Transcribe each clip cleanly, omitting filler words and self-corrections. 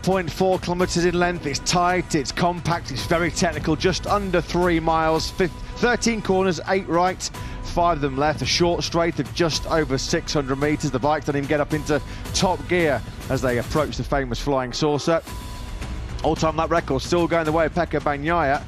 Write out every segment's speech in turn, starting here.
4.4 kilometres in length. It's tight, it's compact, it's very technical, just under 3 miles, 13 corners, 8 right, 5 of them left, a short straight of just over 600 metres. The bike doesn't even get up into top gear as they approach the famous flying saucer. All-time lap record still going the way of Pecco Bagnaia,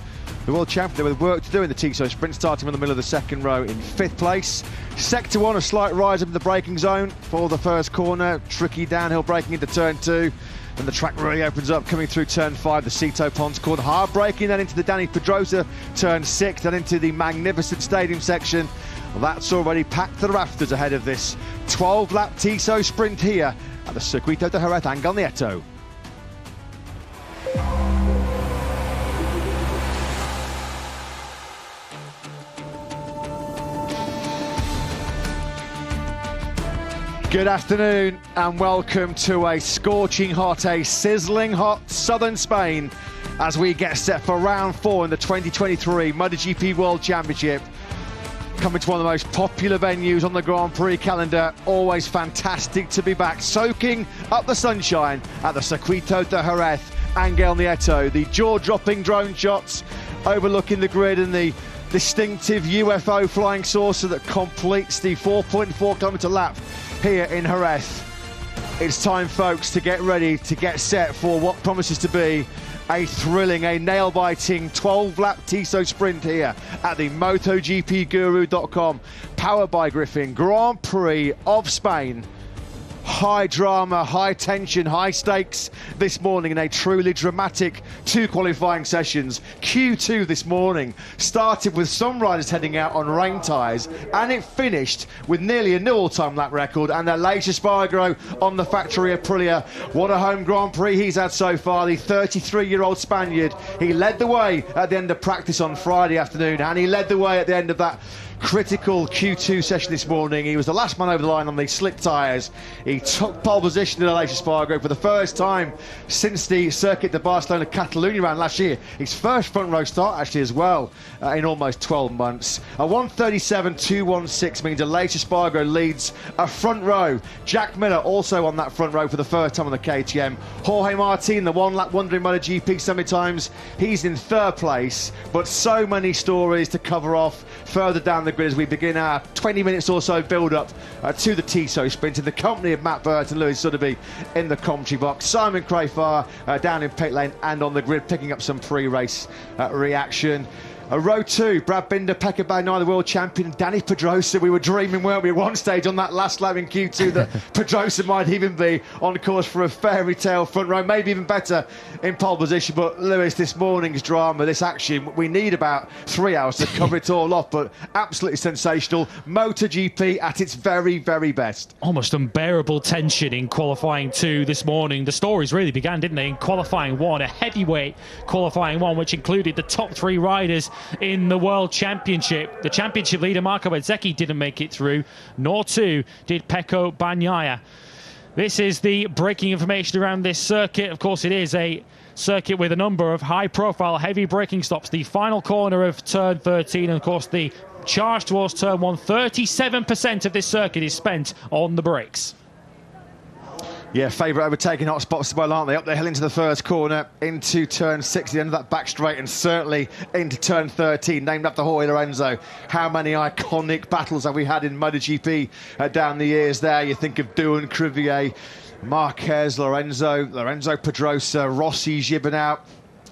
the world champion, with work to do in the Tissot Sprint, starting in the middle of the second row in 5th place. Sector 1, a slight rise up in the braking zone for the first corner. Tricky downhill braking into turn 2. And the track really opens up coming through turn 5, the Cito Ponds corner. Hard braking, then into the Dani Pedrosa turn 6, then into the magnificent stadium section. Well, that's already packed to the rafters ahead of this 12-lap Tissot Sprint here at the Circuito de Jerez Angel Nieto. Good afternoon and welcome to a scorching hot, a sizzling hot southern Spain as we get set for round 4 in the 2023 MotoGP World Championship. Coming to one of the most popular venues on the Grand Prix calendar. Always fantastic to be back, soaking up the sunshine at the Circuito de Jerez Angel Nieto. The jaw-dropping drone shots overlooking the grid and the distinctive UFO flying saucer that completes the 4.4 kilometre lap here in Jerez. It's time, folks, to get ready, to get set for what promises to be a thrilling, a nail-biting 12-lap Tissot Sprint here at the MotoGPGuru.com, powered by Griffin Grand Prix of Spain. High drama, high tension, high stakes this morning in a truly dramatic 2 qualifying sessions. Q2 this morning started with some riders heading out on rain tyres, and it finished with nearly a new all-time lap record and Aleix Espargaro on the factory Aprilia. What a home Grand Prix he's had so far, the 33-year-old Spaniard. He led the way at the end of practice on Friday afternoon, and he led the way at the end of that critical Q2 session this morning. He was the last man over the line on the slick tyres. He took pole position in Aleix Espargaro for the first time since the Circuit de Barcelona Catalunya round last year. His first front row start actually as well in almost 12 months. A 1:37.216 means Aleix Espargaro leads a front row. Jack Miller also on that front row for the first time on the KTM. Jorge Martin, the one-lap wonder in MotoGP semi-times, he's in 3rd place, but so many stories to cover off further down the grid as we begin our 20 minutes or so build-up to the Tissot Sprint in the company of Matt Burt and Lewis Sotheby in the commentary box. Simon Crafar down in pit lane and on the grid picking up some pre-race reaction. Row 2, Brad Binder, Pecco Bagnaia, the world champion, Dani Pedrosa. We were dreaming, weren't we, at one stage on that last lap in Q2 that Pedrosa might even be on course for a fairy tale front row, maybe even better in pole position. But Lewis, this morning's drama, this action, we need about 3 hours to cover it all off, but absolutely sensational. MotoGP at its very, very best. Almost unbearable tension in qualifying 2 this morning. The stories really began, didn't they, in qualifying 1, a heavyweight qualifying 1, which included the top 3 riders in the World Championship. The championship leader Marco Bezzecchi didn't make it through, nor too did Pecco Bagnaia. This is the breaking information around this circuit. Of course, it is a circuit with a number of high-profile, heavy braking stops. The final corner of turn 13, and of course the charge towards turn 1, 37% of this circuit is spent on the brakes. Yeah, favourite overtaking hot spots as well, aren't they? Up the hill into the first corner, into turn 6, the end of that back straight, and certainly into turn 13, named after Jorge Lorenzo. How many iconic battles have we had in MotoGP down the years there? You think of Doohan, Crivier, Marquez, Lorenzo Pedrosa, Rossi, Gibernau.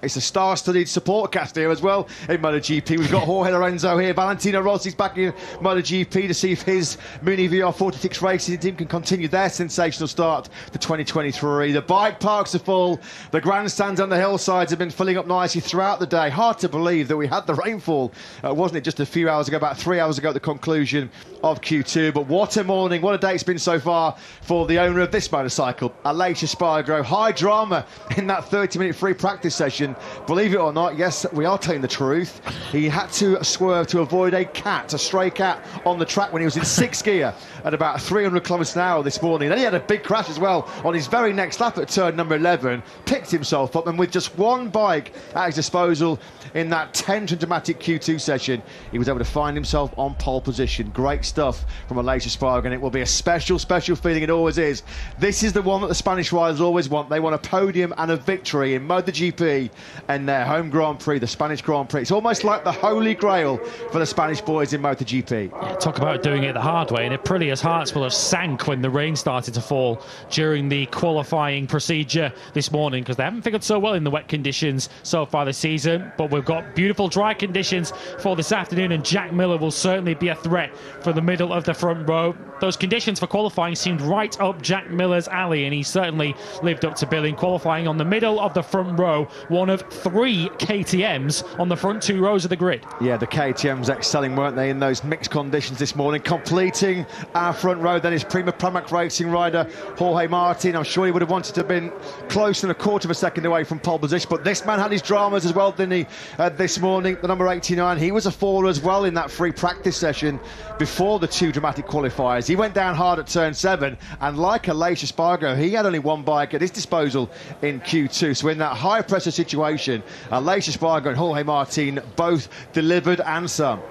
It's a star-studded support cast here as well in MotoGP. We've got Jorge Lorenzo here. Valentino Rossi's back in MotoGP to see if his Muni VR46 racing team can continue their sensational start to 2023. The bike parks are full. The grandstands on the hillsides have been filling up nicely throughout the day. Hard to believe that we had the rainfall, wasn't it, just a few hours ago, about 3 hours ago at the conclusion of Q2. But what a morning, what a day it's been so far for the owner of this motorcycle, Aleix Espargaro. High drama in that 30-minute free practice session. and believe it or not, yes, we are telling the truth, he had to swerve to avoid a stray cat on the track when he was in sixth gear at about 300 kilometers an hour this morning. Then he had a big crash as well on his very next lap at turn number 11, picked himself up, and with just one bike at his disposal in that tense and dramatic Q2 session, he was able to find himself on pole position. Great stuff from Aleix Espargaro, and it will be a special feeling. It always is. This is the one that the Spanish riders always want. They want a podium and a victory in MotoGP and their home Grand Prix, the Spanish Grand Prix. It's almost like the holy grail for the Spanish boys in MotoGP. Yeah, talk about doing it the hard way, and Aprilia's hearts will have sank when the rain started to fall during the qualifying procedure this morning, because they haven't figured so well in the wet conditions so far this season. But we've got beautiful dry conditions for this afternoon, and Jack Miller will certainly be a threat for the middle of the front row. Those conditions for qualifying seemed right up Jack Miller's alley, and he certainly lived up to billing, qualifying on the middle of the front row, one of 3 KTMs on the front 2 rows of the grid. Yeah, the KTMs excelling, weren't they, in those mixed conditions this morning. Completing our front row then is Prima Pramac Racing rider Jorge Martin. I'm sure he would have wanted to have been close than a quarter of a second away from pole position, but this man had his dramas as well, didn't he, this morning? The number 89, he was a faller as well in that free practice session before the 2 dramatic qualifiers. He went down hard at turn 7, and like Aleix Espargaro, he had only one bike at his disposal in Q2. So in that high pressure situation, Aleix Espargaro and Jorge Martin both delivered and some.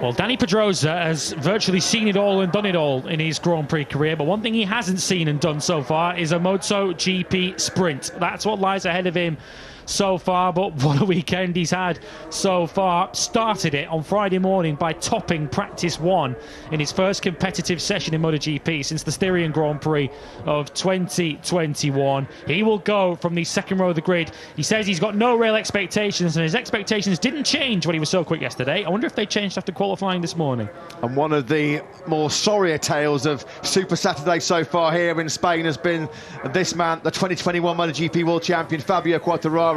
Well, Dani Pedrosa has virtually seen it all and done it all in his Grand Prix career, but one thing he hasn't seen and done so far is a MotoGP sprint. That's what lies ahead of him so far, but what a weekend he's had so far. Started it on Friday morning by topping practice 1 in his first competitive session in MotoGP since the Styrian Grand Prix of 2021. He will go from the second row of the grid. He says he's got no real expectations, and his expectations didn't change when he was so quick yesterday. I wonder if they changed after qualifying this morning. And one of the more sorrier tales of Super Saturday so far here in Spain has been this man, the 2021 MotoGP World Champion Fabio Quartararo,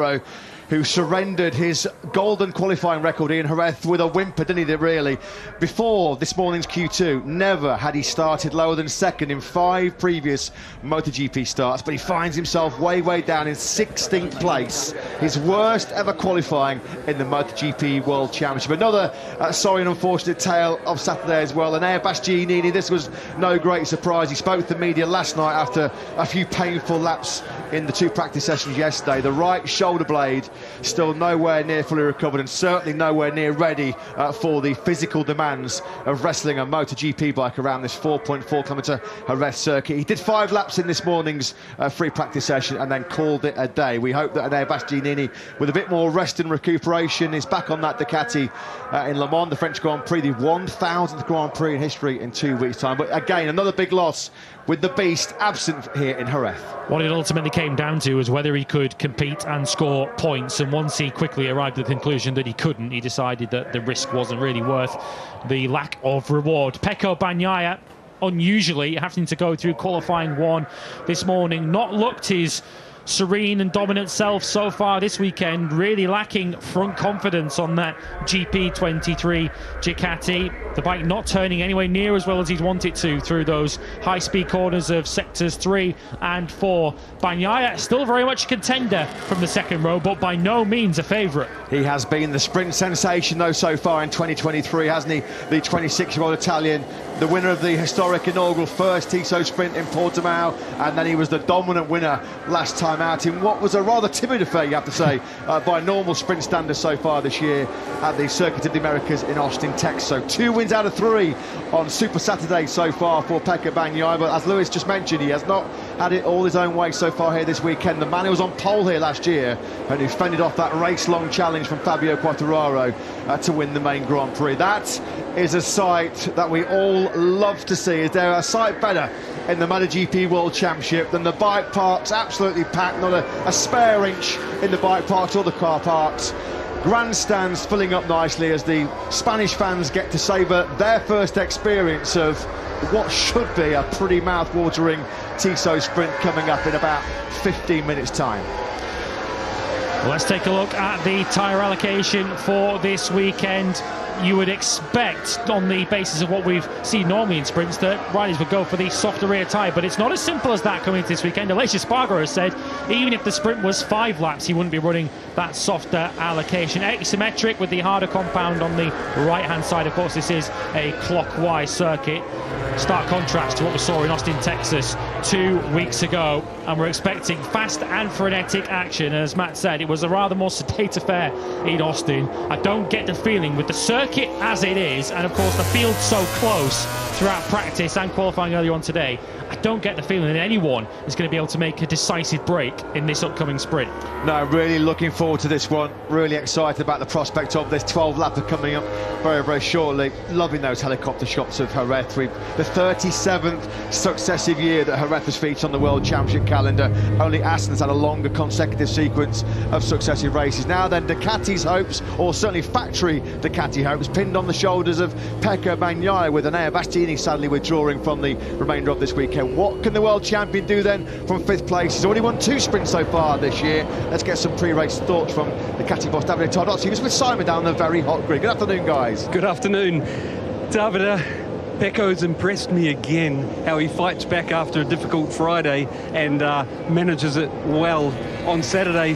who surrendered his golden qualifying record in Jerez with a whimper, didn't he, really? Before this morning's Q2, never had he started lower than second in 5 previous MotoGP starts, but he finds himself way down in 16th place, his worst ever qualifying in the MotoGP World Championship. Another sorry and unfortunate tale of Saturday as well. And Enea Bastianini, this was no great surprise. He spoke to the media last night after a few painful laps in the 2 practice sessions yesterday. The right shoulder blade still nowhere near fully recovered, and certainly nowhere near ready for the physical demands of wrestling a MotoGP bike around this 4.4 kilometre Jerez circuit. He did 5 laps in this morning's free practice session and then called it a day. We hope that Enea Bastianini, with a bit more rest and recuperation, is back on that Ducati in Le Mans, the French Grand Prix, the 1000th Grand Prix in history in 2 weeks' time. But again, another big loss with the beast absent here in Jerez. What it ultimately came down to was whether he could compete and score points, and once he quickly arrived at the conclusion that he couldn't, he decided that the risk wasn't really worth the lack of reward. Pecco Bagnaia, unusually having to go through qualifying 1 this morning, not looked his serene and dominant self so far this weekend, really lacking front confidence on that GP23 Ducati. The bike not turning anywhere near as well as he'd want it to through those high-speed corners of sectors 3 and 4. Bagnaia still very much a contender from the second row, but by no means a favourite. He has been the sprint sensation though so far in 2023, hasn't he? The 26-year-old Italian, the winner of the historic inaugural first Tissot sprint in Portimao, and then he was the dominant winner last time out in what was a rather timid affair, you have to say, by normal sprint standards so far this year at the Circuit of the Americas in Austin, Texas. So 2 wins out of 3 on Super Saturday so far for Pecco Bagnaia, but as Lewis just mentioned, he has not had it all his own way so far here this weekend. The man who was on pole here last year and who fended off that race-long challenge from Fabio Quartararo to win the main Grand Prix. That is a sight that we all love to see. Is there a sight better in the MotoGP World Championship than the bike parks absolutely packed, not a spare inch in the bike parks or the car parks? Grandstands filling up nicely as the Spanish fans get to savour their first experience of what should be a pretty mouth-watering Tissot sprint coming up in about 15 minutes' time. Let's take a look at the tyre allocation for this weekend. you would expect, on the basis of what we've seen normally in sprints, that riders would go for the softer rear tyre, but it's not as simple as that coming into this weekend. Aleix Espargaro has said even if the sprint was 5 laps, he wouldn't be running that softer allocation. Asymmetric with the harder compound on the right-hand side. Of course, this is a clockwise circuit. Stark contrast to what we saw in Austin, Texas 2 weeks ago, and we're expecting fast and frenetic action. As Matt said, it was a rather more sedate affair in Austin. I don't get the feeling, with the circuit as it is, and of course the field so close throughout practice and qualifying earlier on today, I don't get the feeling that anyone is going to be able to make a decisive break in this upcoming sprint. No, really looking forward to this one. Really excited about the prospect of this 12-lapper coming up very, very shortly. Loving those helicopter shots of Jerez. The 37th successive year that Jerez has featured on the World Championship calendar. Only Aston's had a longer consecutive sequence of successive races. Now then, Ducati's hopes, or certainly factory Ducati hopes, pinned on the shoulders of Pecco Bagnaia, with Enea Bastianini sadly withdrawing from the remainder of this weekend. What can the world champion do then from 5th place? He's already won 2 sprints so far this year. Let's get some pre-race thoughts from Ducati boss Davide Tardozzi. He was with Simon down the very hot grid. Good afternoon, guys. Good afternoon. Davide, Pecco's impressed me again, how he fights back after a difficult Friday and manages it well on Saturday.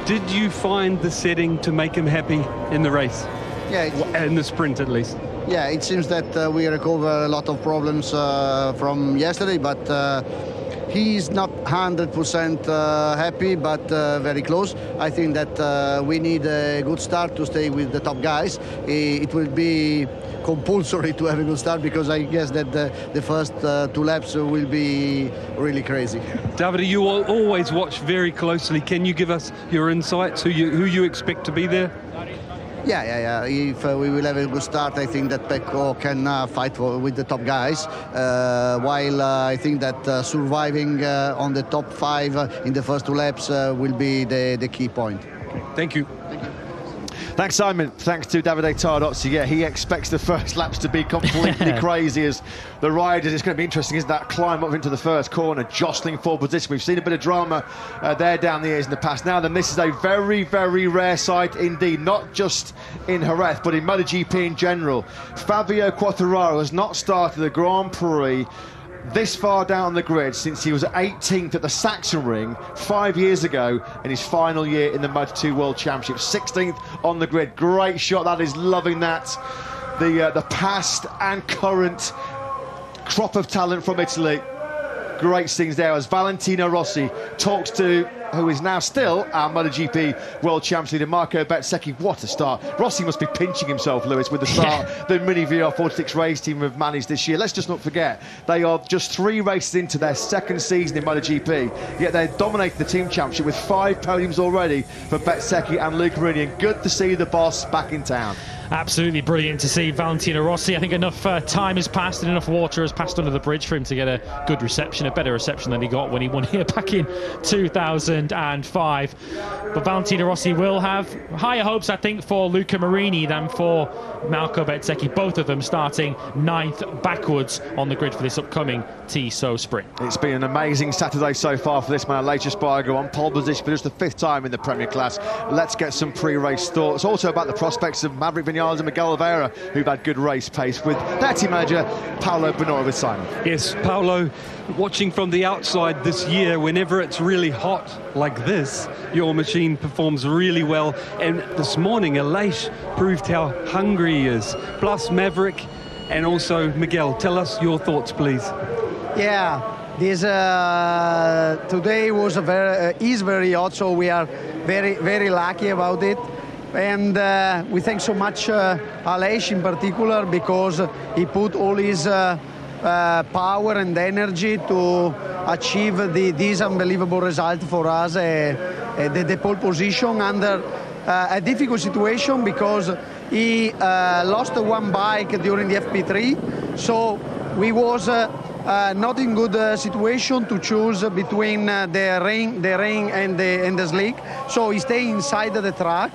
Did you find the setting to make him happy in the race? Yeah, in the sprint at least. Yeah, it seems that we recover a lot of problems from yesterday, but he's not 100% happy, but very close. I think that we need a good start to stay with the top guys. It will be compulsory to have a good start, because I guess that the first 2 laps will be really crazy. Davide, you will always watch very closely. Can you give us your insights, who you expect to be there? Yeah. If we will have a good start, I think that Pecco can fight with the top guys, while I think that surviving on the top 5 in the first 2 laps will be the key point. Thank you. Thanks, Simon. Thanks to Davide Tardozzi. Yeah, he expects the first laps to be completely crazy as the riders. It's going to be interesting, isn't that climb up into the first corner, jostling for position. We've seen a bit of drama there down the years in the past. Now then, this is a very, very rare sight indeed, not just in Jerez, but in MotoGP in general. Fabio Quartararo has not started the Grand Prix this far down the grid since he was 18th at the Sachsenring 5 years ago in his final year in the Moto2 World Championship. 16th on the grid. Great shot, that is, loving that. The past and current crop of talent from Italy. Great scenes there as Valentino Rossi talks to who is now still our MotoGP World Champions leader, Marco Bezzecchi. What a start. Rossi must be pinching himself, Lewis, with the start the Mini VR46 race team have managed this year. Let's just not forget, they are just 3 races into their 2nd season in MotoGP, yet they're dominating the team championship with 5 podiums already for Bezzecchi and Luca Marini. And good to see the boss back in town. Absolutely brilliant to see Valentino Rossi. I think enough time has passed and enough water has passed under the bridge for him to get a good reception, a better reception than he got when he won here back in 2005. But Valentino Rossi will have higher hopes, I think, for Luca Marini than for Marco Bezzecchi, both of them starting 9th backwards on the grid for this upcoming Tissot sprint. It's been an amazing Saturday so far for this man, Aleix Espargaro, on pole position for just the 5th time in the Premier class. Let's get some pre-race thoughts. Also about the prospects of Maverick Vinales and Miguel Oliveira, who've had good race pace, with their team manager Paolo Bonora with Simon. Yes, Paolo, watching from the outside this year, whenever it's really hot like this, your machine performs really well. And this morning, Aleix proved how hungry he is. Plus Maverick and also Miguel. Tell us your thoughts, please. Yeah, this today was is very hot, so we are very, very lucky about it. And we thank so much Aleix in particular, because he put all his power and energy to achieve this unbelievable result for us, the pole position under a difficult situation, because he lost 1 bike during the FP3, so we was not in good situation to choose between the rain and the slick, so he stayed inside the track.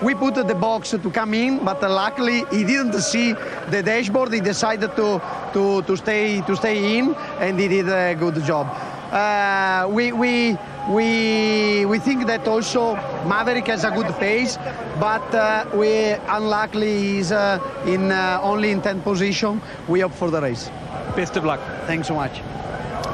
We put the box to come in, but luckily he didn't see the dashboard. He decided to stay in, and he did a good job. We we think that also Maverick has a good pace, but we unluckily is only in 10th position. We hope for the race. Best of luck. Thanks so much.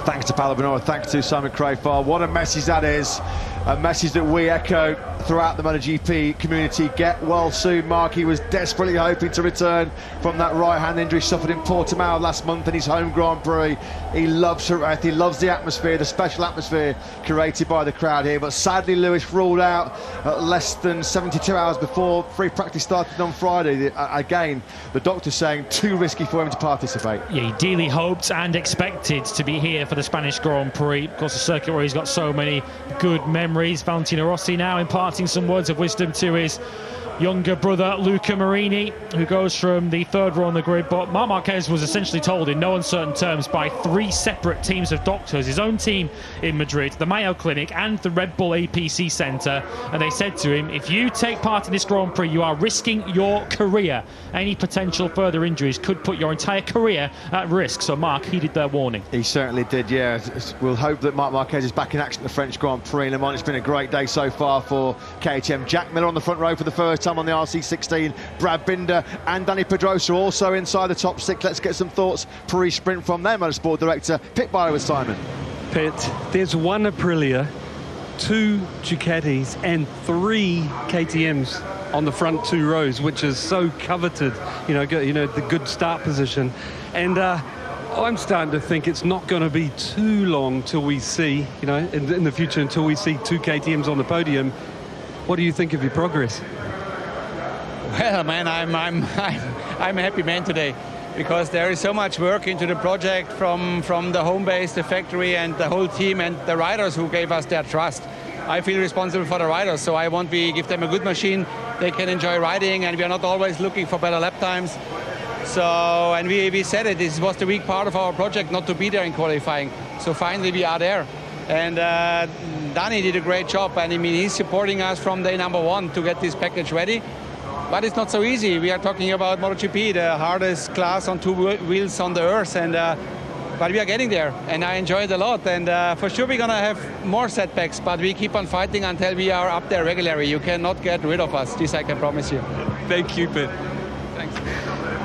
Thanks to Paolo Bonora, thanks to Simon Crafar. What a message that is. A message that we echo throughout the MotoGP community. Get well soon, Marc. He was desperately hoping to return from that right-hand injury suffered in Portimao last month in his home Grand Prix. He loves Jerez. He loves the atmosphere, the special atmosphere created by the crowd here. But sadly, Lewis ruled out less than 72 hours before free practice started on Friday. Again, the doctor saying too risky for him to participate. Yeah, he dearly hoped and expected to be here for the Spanish Grand Prix. Of course, a circuit where he's got so many good memories. Valentino Rossi now imparting some words of wisdom to his younger brother Luca Marini, who goes from the third row on the grid. But Marc Marquez was essentially told in no uncertain terms by 3 separate teams of doctors, his own team in Madrid, the Mayo Clinic and the Red Bull APC Centre, and they said to him, if you take part in this Grand Prix, you are risking your career. Any potential further injuries could put your entire career at risk. So Marc heeded their warning. He certainly did, yeah. We'll hope that Marc Marquez is back in action at the French Grand Prix. Le Mans, it's been a great day so far for KTM. Jack Miller on the front row for the first time on the RC16. Brad Binder and Dani Pedrosa also inside the top 6. Let's get some thoughts pre-sprint from their motorsport director. Pit bio with Simon. Pit, there's 1 Aprilia, 2 Ducatis and 3 KTMs on the front 2 rows, which is so coveted, the good start position. And I'm starting to think it's not going to be too long till we see, in the future, until we see 2 KTMs on the podium. What do you think of your progress? Well, man, I'm a happy man today, because there is so much work into the project from the home base, the factory, and the whole team, and the riders who gave us their trust. I feel responsible for the riders, so I want to give them a good machine they can enjoy riding, and we are not always looking for better lap times. So, and we said it, this was the weak part of our project, not to be there in qualifying. So finally we are there. And Dani did a great job, and I mean, he's supporting us from day number 1 to get this package ready. But it's not so easy. We are talking about MotoGP, the hardest class on 2 wheels on the earth, and but we are getting there, and I enjoy it a lot. And for sure we're gonna have more setbacks, but we keep on fighting until we are up there regularly. You cannot get rid of us, this I can promise you. Thank you, Pit. Thanks.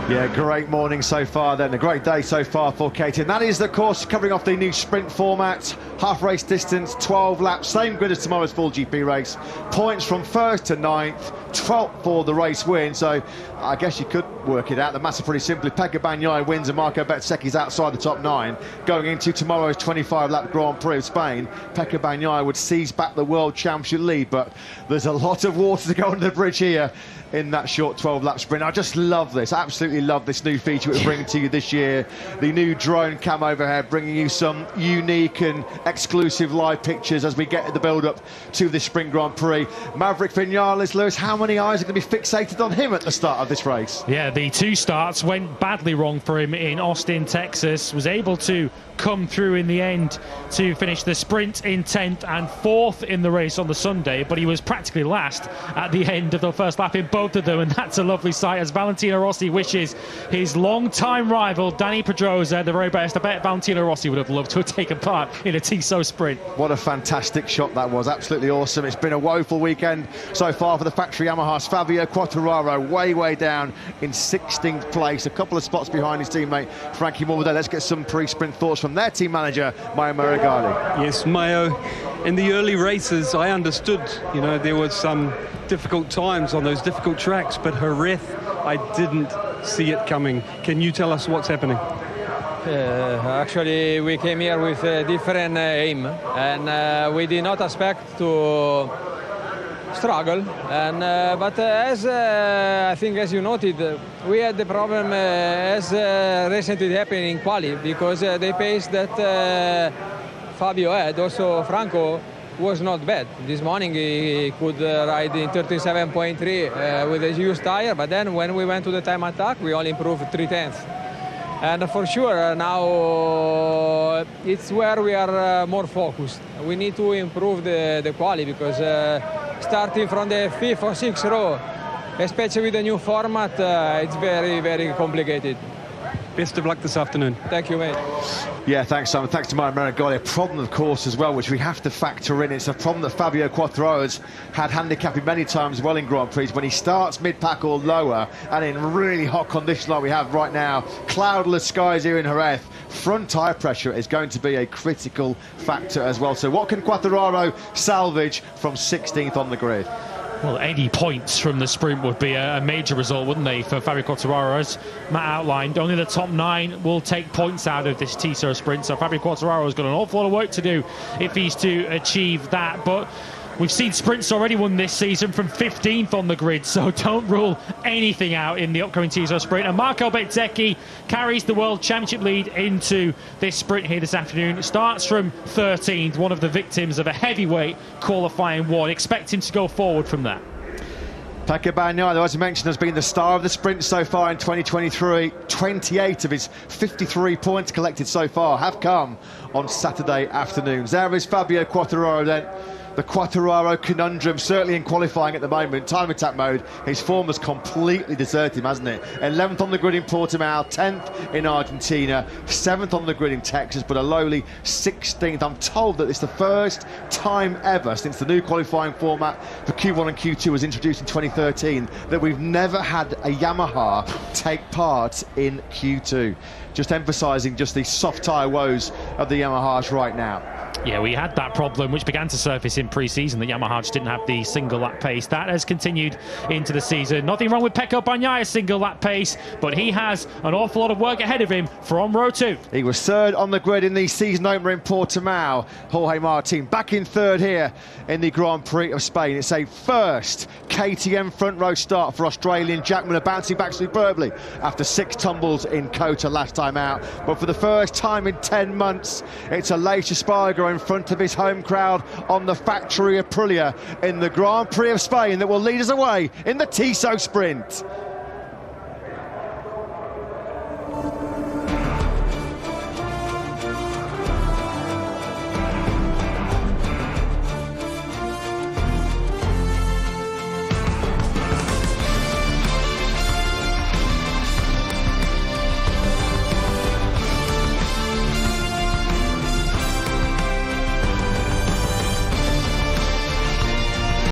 Yeah, great morning so far then, a great day so far for KTM. That is, of course, covering off the new sprint format, half race distance, 12 laps, same grid as tomorrow's full GP race. Points from 1st to 9th, 12th for the race win, so I guess you could work it out. The maths are pretty simple. If Pecco Bagnaia wins and Marco Bezzecchi's outside the top 9, going into tomorrow's 25-lap Grand Prix of Spain, Pecco Bagnaia would seize back the World Championship lead, but there's a lot of water to go under the bridge here in that short 12-lap sprint. I just love this, absolutely love this new feature we're bringing to you this year. The new drone cam overhead, bringing you some unique and exclusive live pictures as we get the build-up to this Spring Grand Prix. Maverick Vinales, Lewis, how many eyes are going to be fixated on him at the start of this race? Yeah, the 2 starts went badly wrong for him in Austin, Texas. Was able to come through in the end to finish the sprint in 10th and 4th in the race on the Sunday, but he was practically last at the end of the first lap in both of them, and that's a lovely sight as Valentino Rossi wishes his long-time rival Dani Pedrosa the very best. I bet Valentino Rossi would have loved to have taken part in a Tissot sprint. What a fantastic shot that was, absolutely awesome. It's been a woeful weekend so far for the factory Yamahas. Fabio Quartararo way down in 16th place, a couple of spots behind his teammate Frankie Morbidelli. Let's get some pre-sprint thoughts from their team manager Maio Meregali. Yes, Maio, in the early races I understood, there was some difficult times on those difficult tracks, but Jerez, I didn't see it coming. Can you tell us what's happening? Actually, we came here with a different aim, and we did not expect to struggle. And but as I think, as you noted, we had the problem as recently happened in quali, because the pace that Fabio had, also Franco, was not bad. This morning he could ride in 37.3 with a used tire, but then when we went to the time attack, we only improved 0.3. And for sure now it's where we are more focused. We need to improve the quali, because starting from the 5th or 6th row, especially with the new format, it's very complicated. Best of luck this afternoon. Thank you, mate. Yeah, thanks, Simon. Thanks to Marc. A problem, of course, as well, which we have to factor in. It's a problem that Fabio Quartararo's had handicapping many times well in Grand Prix. When he starts mid-pack or lower, and in really hot conditions like we have right now, cloudless skies here in Jerez, front tyre pressure is going to be a critical factor as well. So what can Quartararo salvage from 16th on the grid? Well, any points from the sprint would be a major result, wouldn't they, for Fabio Quartararo? As Matt outlined, only the top 9 will take points out of this Tissot sprint, so Fabio Quartararo has got an awful lot of work to do if he's to achieve that. But we've seen sprints already won this season from 15th on the grid, so don't rule anything out in the upcoming Tissot sprint. And Marco Bezzecchi carries the World Championship lead into this sprint here this afternoon. It starts from 13th, one of the victims of a heavyweight qualifying one. Expect him to go forward from that. Pecco Bagnaia, as I mentioned, has been the star of the sprint so far in 2023. 28 of his 53 points collected so far have come on Saturday afternoons. There is Fabio Quartararo then. The Quartararo conundrum, certainly in qualifying at the moment. Time attack mode, his form has completely deserted him, hasn't it? 11th on the grid in Portimao, 10th in Argentina, 7th on the grid in Texas, but a lowly 16th. I'm told that it's the first time ever since the new qualifying format for Q1 and Q2 was introduced in 2013 that we've never had a Yamaha take part in Q2. Just emphasising just the soft tyre woes of the Yamahas right now. Yeah, we had that problem which began to surface in pre-season, that Yamaha just didn't have the single lap pace. That has continued into the season. Nothing wrong with Pecco Bagnaia's single lap pace, but he has an awful lot of work ahead of him from row 2. He was third on the grid in the season opener in Portimao. Jorge Martin back in third here in the Grand Prix of Spain. It's a first KTM front row start for Australian Jack Miller, bouncing back superbly after 6 tumbles in Kota last time out. But for the first time in 10 months, it's Aleix Espargaro in front of his home crowd on the factory Aprilia in the Grand Prix of Spain that will lead us away in the Tissot sprint.